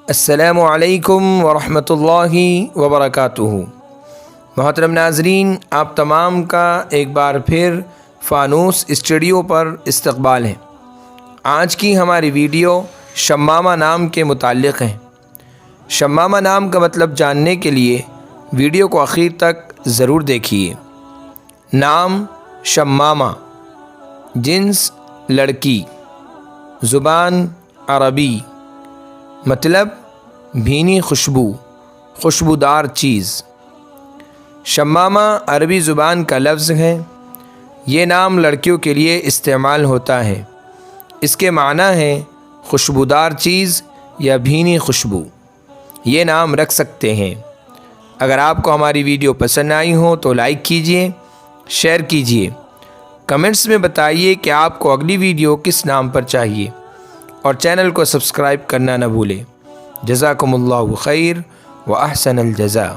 السلام علیکم ورحمۃ اللہ وبرکاتہ۔ محترم ناظرین، آپ تمام کا ایک بار پھر فانوس اسٹوڈیو پر استقبال ہے۔ آج کی ہماری ویڈیو شمامہ نام کے متعلق ہے۔ شمامہ نام کا مطلب جاننے کے لیے ویڈیو کو آخر تک ضرور دیکھیے۔ نام شمامہ، جنس لڑکی، زبان عربی، مطلب بھینی خوشبو، خوشبودار چیز۔ شمامہ عربی زبان کا لفظ ہے۔ یہ نام لڑکیوں کے لیے استعمال ہوتا ہے۔ اس کے معنی ہے خوشبودار چیز یا بھینی خوشبو۔ یہ نام رکھ سکتے ہیں۔ اگر آپ کو ہماری ویڈیو پسند آئی ہو تو لائک کیجئے، شیئر کیجئے، کمنٹس میں بتائیے کہ آپ کو اگلی ویڈیو کس نام پر چاہیے، اور چینل کو سبسکرائب کرنا نہ بھولیں۔ جزاکم اللہ خیر و احسن الجزاء۔